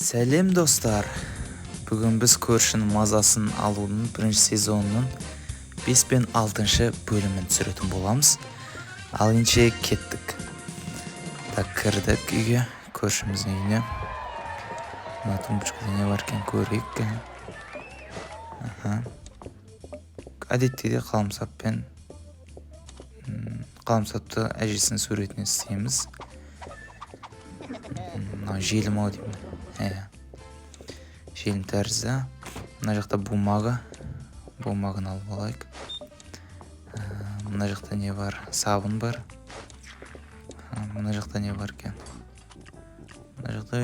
Сәлем достар. Бүгін біз көршінің мазасын алудың бірінші сезонының 5 пен 6 бөлімін түсіретін боламыз. Ал енді кеттік. Так, кірдік үйге, көршіміздің үйіне. Мына тумбочкада не бар екен көрейік. Әдеттегідей қаламсапты әжесінің суретіне істейміз. Мына желім ау деймін. Желім тәрізді. Мына жақта бумаганы алып алайық. Мына жақта не бар? Сабын бар. Мына жақта не бар екен? Мына жақта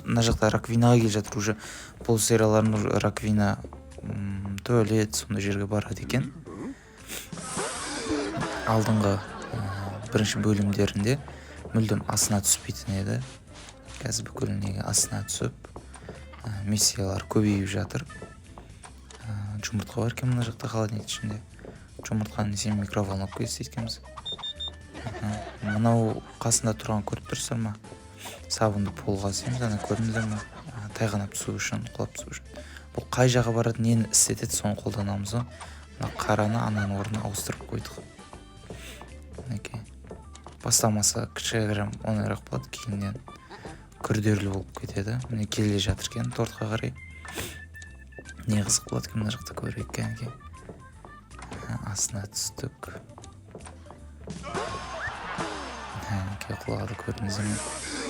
мына жақта раквинаға келе жатыр. Уже бұл сериялардың раквина туалет сондай жерге барады екен. Алдыңғы бірінші бөлімдерінде мүлдем астына түспейтін еді. Қазір бүкіл неге астына түсіп, миссиялар көбейіп жатыр. Жұмыртқа бар екен мына жақта холодильник ішінде. Жұмыртқаны сен микроволновка істейткенбіз. Мынау қасында тұрған көріп тұрсыздар ма? Сабынды полға асаймыз, ана көрдіңіздер ме? Тайғанап түсу үшін, құлап түсу үшін. Бұл қай жаққа барады, нені істетеді, соны қолданамыз. Мына қараны ананың орнына ауыстырып қойдық. Бастамасы кішігірім оңайырақ болады, кейіннен күрделі болып кетеді. Міне келе жатыр екен тортқа қарай. Не қызық болады екен, мына жақта көрейік екен. Астына түстік. Құлады, көрдіңіздер ме?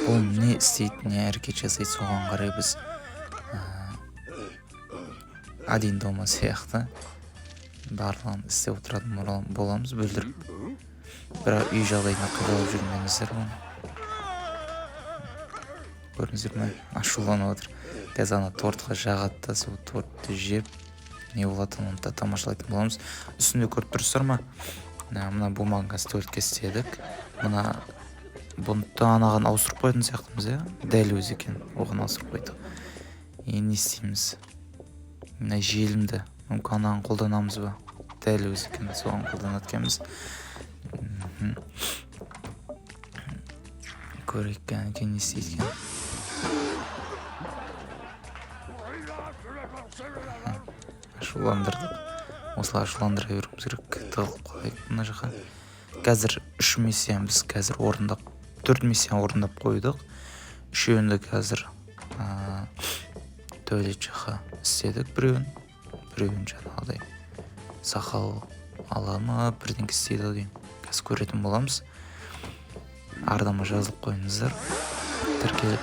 Бұл не істейді, не әрекет жасайды, соған қарай біз один дома сияқты барлығын істеп отыратын боламыз, бөлдіріп. Бірақ үй жағдайына қиналып жүрмеңіздер оны. Көрдіңіздер ме? Ашуланып отыр. Қазір ана тортқа жағады да, сол тортты жеп, не болатынын да тамашалайтын боламыз. Үстінде көріп тұрсыздар ма? Мына бумаганы стөлтке істедік. Бұны анаған ауыстырып қойдың сияқтымыз, дәл өзі екен, оған ауыстырып қойдық. Не істейміз? Мына желімді мүмкін анаған қолданамыз ба? Дәл өзі екен, соған қолданады екенбіз. Көрейік екен, не істейді екен. Ашуландырдық. Осылай ашуландыра беруіміз керек. Тығылып қалайық мына жаққа. Қазір 3 миссияны біз қазір орындап, 4 миссияны орындап қойдық. Үшеуінде қазір туалет жаққа істедік. Біреуін жаңағыдай сақал аламы, бірден істейді деймін. Қазір көретін боламыз. Ардама жазылып қойыңыздар. Тіркеліп.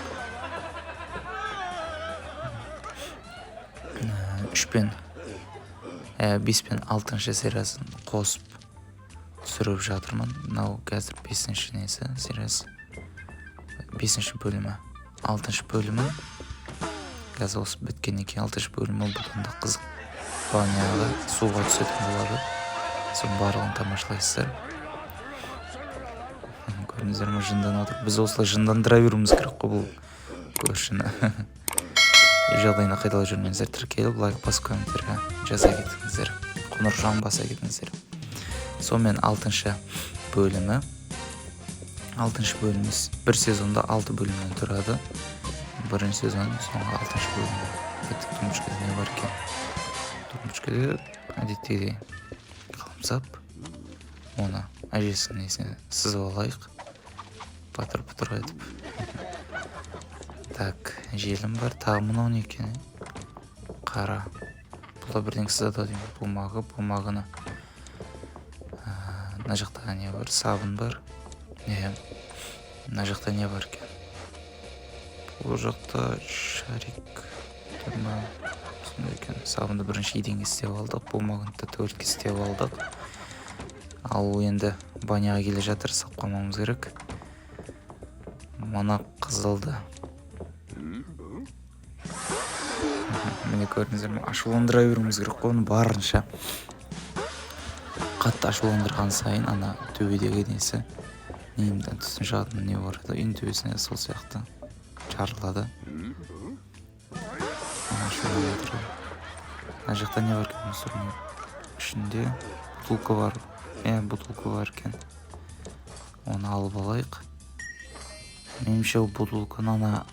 5 пен 6 сериясын қосып түсіріп жатырмын. Мынау қазір 5-ші сериясы. 5-ші бөлімі. 6-шы бөлімін. Қазір осы біткеннен кейін 6-шы бөлімі бұдан да қызық. Баняға суға түсетін болады. Соның барлығын тамашалайсыздар. Көрдіңіздер ме, жындан отыр. Біз осылай жындандыра беруіміз керек қой бұл көршіні. Жағдайына қайталап жүрмеңіздер, тіркеліп, лайк басып, комменттерге жаза кетіңіздер. Қоңырауын баса кетіңіздер. Сонымен 6-шы бөлімі. 6-шы бөліміміз бір сезонда 6 бөлімнен тұрады. Бірінші сезонның соңғы 6-шы бөлімі. Кеттік, тумбочкада не бар екен? Тумбочкада әдеттегідей қаламсап. Оны әжесінің несіне сызып алайық. Патыр-пұтыр айтып. Так, желім бар. Тағы мынау не екен? Қара. Бұлда бірден сызады деймін. Бумаганы. Мына жақта не бар? Сабын бар. Мына жақта не бар екен? Бұл жақта шарик. Сондай екен. Сабынды бірінші еденге істеп алдық. Бумаганы да төртке істеп алдық. Ал енді баняға келе жатыр. Сап қоймамыз керек. Мына қызылды. Міне көрдіңіздер ме? Ашуландыра беруіміз керек қой, оны барынша. Қатты ашуландырған сайын ана төбедегі несі немден түстің жағатын не бар еді, үйдің төбесіне сол сияқты жарылады. Мына жақта не бар екен? Мұсырдың ішінде бутылка бар. Бутылка бар екен. Оны алып алайық. менимче бутылканы ана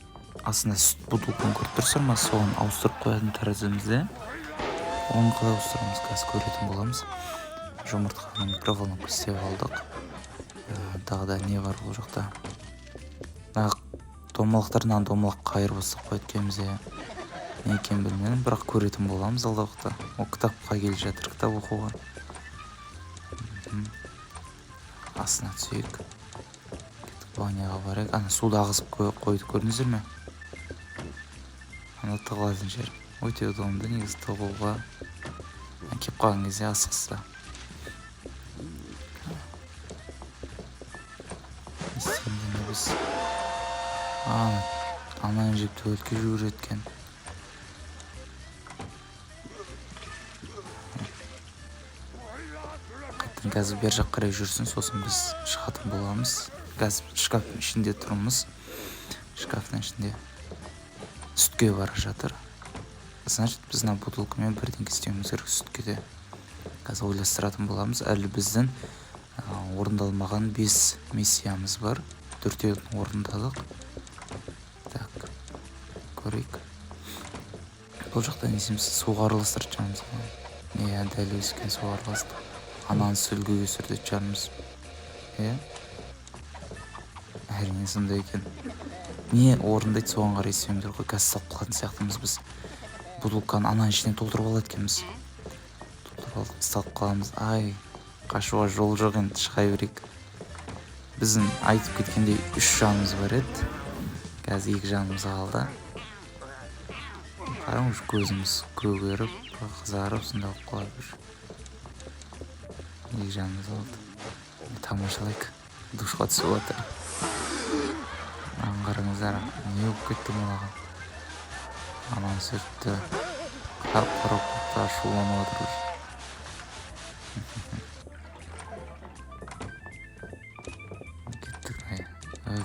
астында сүт бутылканы көрүп турсуңар ма, соны ауыстырып коятын тереземизде. Оны калай ауыстырамыз қазір көретін боламыз. Жұмыртқаны микроволновка істеп алдық. Тағы да не бар бұл жақта? Домалақтарынан домалақ қайыр басып қойткенбіз. Не екенін білмедім, бірақ көретін боламыз алда уақытта. Ол кітапқа келіп жатыр, кітап оқуға. Астына түсейік. Кетіп баняға барайық. Ана суды ағызып қойды, көрдіңіздер ме? Ана тығылатын жер. Өте удобно, негізі тығылуға. Кеп қалған кезде асықса. Істемдені біз. Анан жеп төлке жүгіреткен. Қайттан қазір бер жақ қарай жүрсін, сосын біз шығатын боламыз. Қазір шкафтың ішінде тұрмыз. Шкафтың ішінде сүтке бара жатыр. Значит, біз мына бутылкамен бірдеңке істеуіміз керек сүтке де. Қазір ойластыратын боламыз. Әлі біздің орындалмаған 5 миссиямыз бар. 4-еуін орындадық. Так, көрейік. Бұл жақта несеміз суға араластырып жатырмыз. Дәл өскен суға араластырып. Ананы сүлге өсірді жатырмыз. Әрине сондай екен. Не орындайды соған қарай істеуімдер ғой. Қазір салып қалатын сияқтымыз біз. Бутылканы ананың ішіне толтырып алады екенбіз. Толтырып алып салып қаламыз. Ай, қашуға жол жоқ енді, шыға берейік. Біздің айтып кеткендей 3 жанымыз бар еді. Қазір 2 жанымыз қалды. Қараңыз, көзіміз көгеріп, қызарып, сонда болып қалады. 2 жанымыз қалды. Тамашалайық. Душқа түсіп отыр. Қараңыздар, не болып кетті маған? Ананы сүртті. Қарып ашуланып отыр.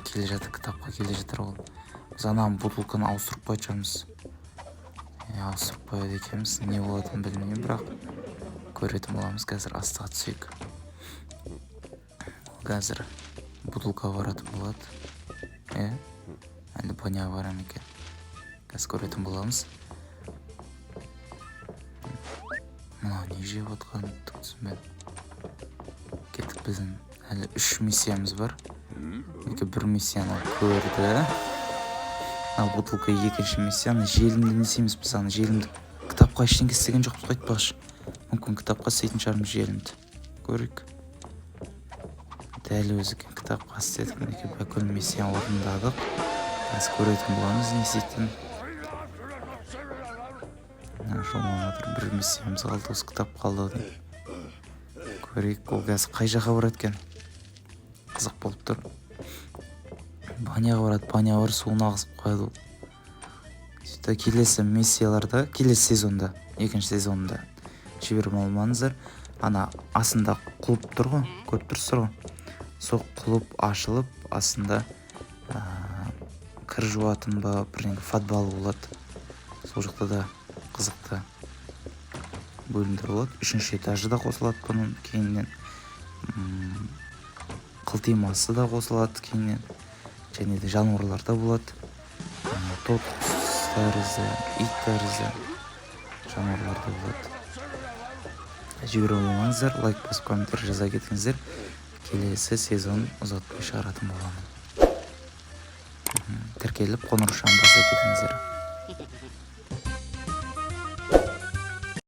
Келе жатыр, кітапқа келе жатыр ол. Біз ананы бутылканы ауыстырып қойып ауыстырып қояды екенбіз. Не болатынын білмеймін, бірақ көретін боламыз. Қазір астыға түсейік. Қазір бутылка баратын болады. Әлі баняға барам екен. Қазір көретін боламыз. Мына не жеп отқанын түсінбедім. Кеттік, біздің әлі 3 миссиямыз бар. Бір миссияны көрді. Бутылка екінші миссияны желімді несеміз біз. Желімді кітапқа ештеңке істеген жоқпыз, қайтпақшы. Мүмкін кітапқа істейтін шығармыз желімді. Көрейік. Дәл өзі кітапқа істедік. Бүкіл миссияны орындадық. Қазір көретін боламыз не істейтін. Бір миссиямыз қалды, осы кітап қалды. Көрейік, ол қазір қай жаққа барады екен? Қызық болып тұр. Баняға барады, баня бар, суын ағызып қояды. Келесі миссияларда, келесі сезонда, 2-ші сезонда жіберіп алмаңыздар. Ана астында құлып тұр ғой, көріп тұрсыздар ғой. Сол құлып ашылып, астында кір жуатын ба, бірдеңе футбол болады. Сол жақта да қызықты бөлімдер болады. 3-ші этажы да қосылады бұның кейіннен. Қылтимасы да қосылады кейіннен. Және де жануарлар да болады. Тот тәрізді, ит тәрізді жануарлар да болады. Жіберіп алмаңыздар, лайк басып, комментар жаза кетіңіздер. Келесі сезон ұзатпай шығаратын боламын. Тіркеліп, қоңырауын баса кетіңіздер.